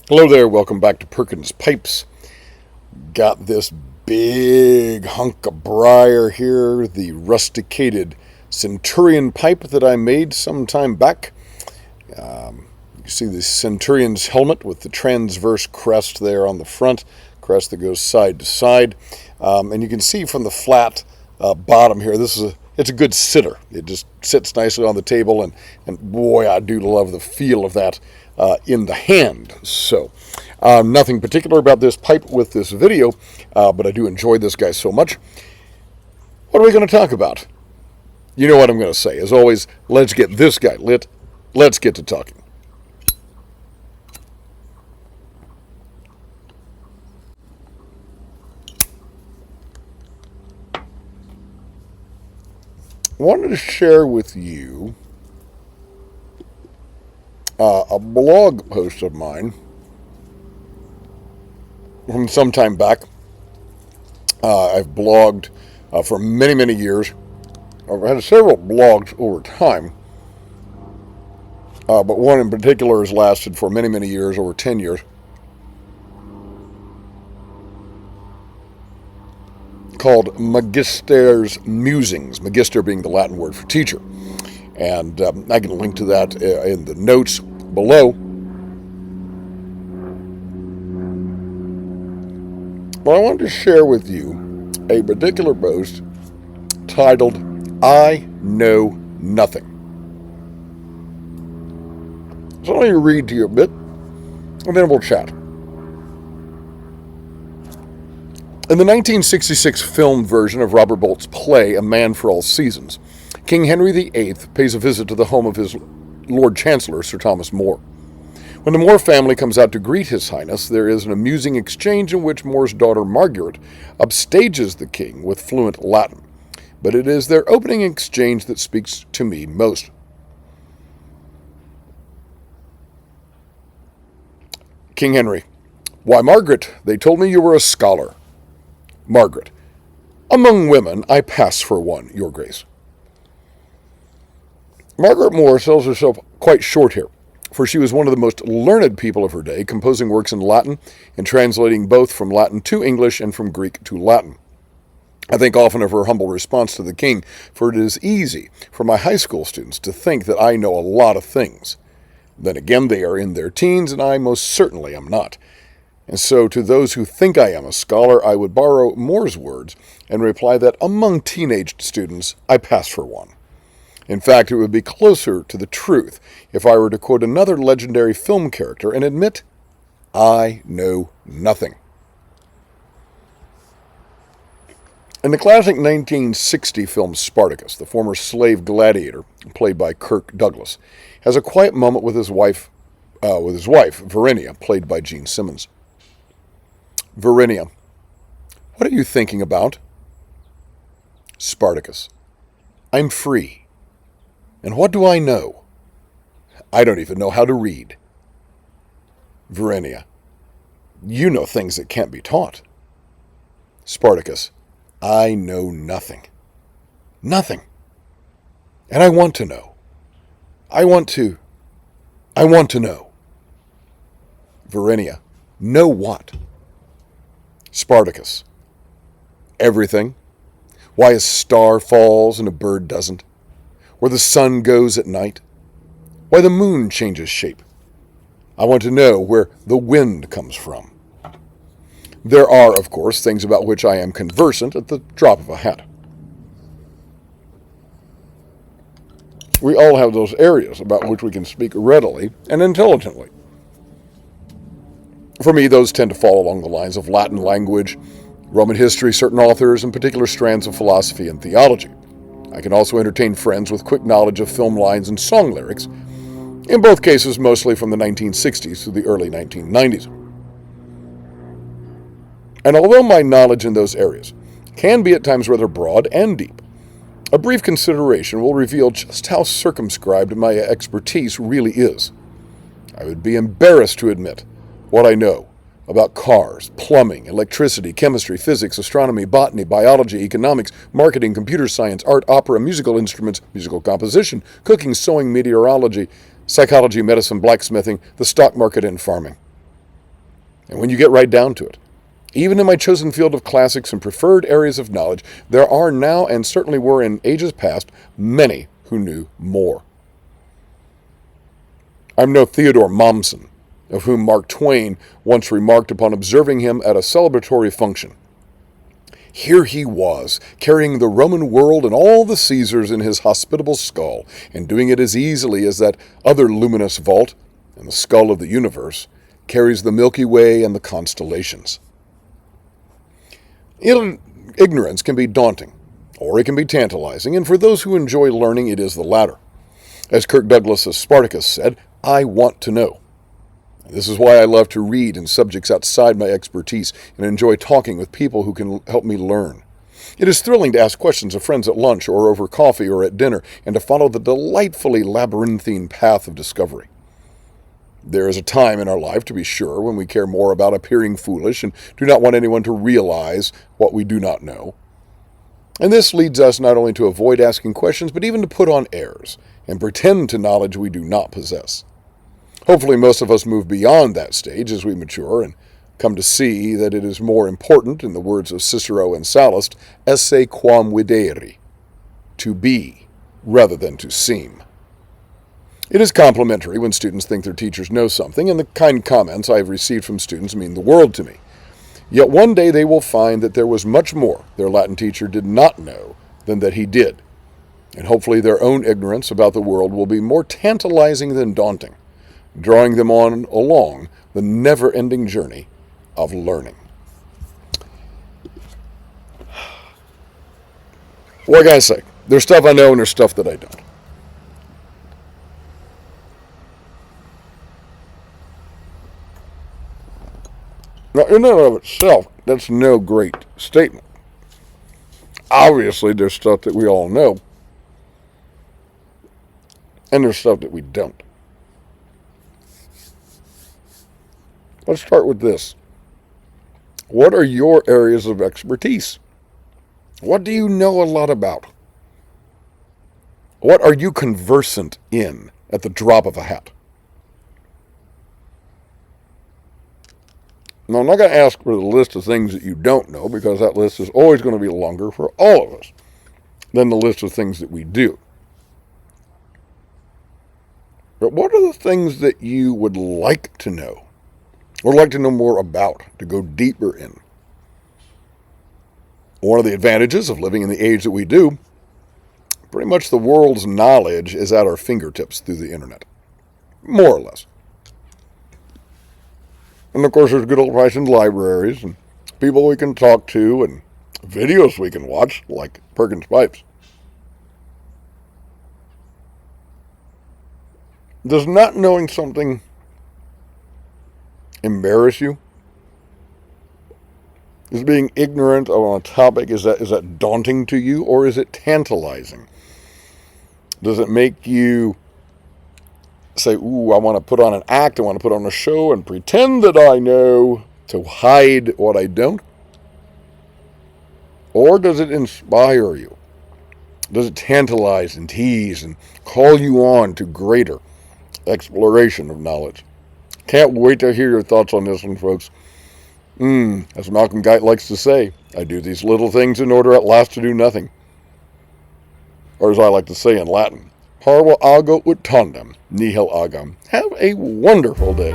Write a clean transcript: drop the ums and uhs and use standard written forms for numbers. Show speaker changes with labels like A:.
A: Hello there, welcome back to Perkins Pipes. Got this big hunk of briar here, the rusticated centurion pipe that I made some time back. You see the centurion's helmet with the transverse crest there on the front, crest that goes side to side. And you can see from the flat bottom here, it's a good sitter. It just sits nicely on the table, and boy, I do love the feel of that in the hand. So, nothing particular about this pipe with this video, but I do enjoy this guy so much. What are we going to talk about? You know what I'm going to say. As always, let's get this guy lit. Let's get to talking. I wanted to share with you a blog post of mine from some time back. I've blogged for many, many years. I've had several blogs over time, but one in particular has lasted for many, many years, over 10 years, called Magister's Musings, Magister being the Latin word for teacher. And I can link to that in the notes below. But I wanted to share with you a particular post titled, I Know Nothing. So let me read to you a bit, and then we'll chat. In the 1966 film version of Robert Bolt's play, A Man for All Seasons, King Henry VIII pays a visit to the home of his Lord Chancellor, Sir Thomas More. When the More family comes out to greet His Highness, there is an amusing exchange in which More's daughter Margaret upstages the king with fluent Latin. But it is their opening exchange that speaks to me most. King Henry: Why, Margaret, they told me you were a scholar. Margaret: Among women, I pass for one, your grace. Margaret More sells herself quite short here, for she was one of the most learned people of her day, composing works in Latin and translating both from Latin to English and from Greek to Latin. I think often of her humble response to the king, for it is easy for my high school students to think that I know a lot of things. Then again, they are in their teens, and I most certainly am not. And so to those who think I am a scholar, I would borrow More's words and reply that among teenage students, I pass for one. In fact, it would be closer to the truth if I were to quote another legendary film character and admit, I know nothing. In the classic 1960 film Spartacus, the former slave gladiator, played by Kirk Douglas, has a quiet moment with his wife, Verinia, played by Gene Simmons. Verinia: What are you thinking about? Spartacus: I'm free. And what do I know? I don't even know how to read. Verinia: You know things that can't be taught. Spartacus: I know nothing. Nothing. And I want to know. I want to know. Verinia: Know what? Spartacus: Everything. Why a star falls and a bird doesn't. Where the sun goes at night. Why the moon changes shape. I want to know where the wind comes from. There are, of course, things about which I am conversant at the drop of a hat. We all have those areas about which we can speak readily and intelligently. For me, those tend to fall along the lines of Latin language, Roman history, certain authors, and particular strands of philosophy and theology. I can also entertain friends with quick knowledge of film lines and song lyrics, in both cases mostly from the 1960s to the early 1990s. And although my knowledge in those areas can be at times rather broad and deep, a brief consideration will reveal just how circumscribed my expertise really is. I would be embarrassed to admit what I know about cars, plumbing, electricity, chemistry, physics, astronomy, botany, biology, economics, marketing, computer science, art, opera, musical instruments, musical composition, cooking, sewing, meteorology, psychology, medicine, blacksmithing, the stock market, and farming. And when you get right down to it, even in my chosen field of classics and preferred areas of knowledge, there are now, and certainly were in ages past, many who knew more. I'm no Theodore Mommsen, of whom Mark Twain once remarked upon observing him at a celebratory function. Here he was, carrying the Roman world and all the Caesars in his hospitable skull, and doing it as easily as that other luminous vault, and the skull of the universe, carries the Milky Way and the constellations. Ignorance can be daunting, or it can be tantalizing, and for those who enjoy learning, it is the latter. As Kirk Douglas' Spartacus said, I want to know. This is why I love to read in subjects outside my expertise and enjoy talking with people who can help me learn. It is thrilling to ask questions of friends at lunch or over coffee or at dinner and to follow the delightfully labyrinthine path of discovery. There is a time in our life, to be sure, when we care more about appearing foolish and do not want anyone to realize what we do not know. And this leads us not only to avoid asking questions, but even to put on airs and pretend to knowledge we do not possess. Hopefully most of us move beyond that stage as we mature and come to see that it is more important, in the words of Cicero and Sallust, esse quam videre, to be rather than to seem. It is complimentary when students think their teachers know something, and the kind comments I have received from students mean the world to me. Yet one day they will find that there was much more their Latin teacher did not know than that he did, and hopefully their own ignorance about the world will be more tantalizing than daunting, drawing them on along the never-ending journey of learning. What can I say? There's stuff I know and there's stuff that I don't. Now, in and of itself, that's no great statement. Obviously, there's stuff that we all know, and there's stuff that we don't. Let's start with this. What are your areas of expertise? What do you know a lot about? What are you conversant in at the drop of a hat? Now, I'm not going to ask for the list of things that you don't know, because that list is always going to be longer for all of us than the list of things that we do. But what are the things that you would like to know, or like to know more about, to go deeper in? One of the advantages of living in the age that we do, pretty much the world's knowledge is at our fingertips through the internet, more or less. And of course, there's good old-fashioned libraries and people we can talk to and videos we can watch, like Perkins pipes. Does not knowing something embarrass you? Is being ignorant on a topic, is that daunting to you, or is it tantalizing? Does it make you say, ooh, I want to put on an act, I want to put on a show and pretend that I know to hide what I don't? Or does it inspire you? Does it tantalize and tease and call you on to greater exploration of knowledge? Can't wait to hear your thoughts on this one, folks. As Malcolm Guite likes to say, I do these little things in order at last to do nothing. Or as I like to say in Latin, Parva ut tandem, nihil agam. Have a wonderful day.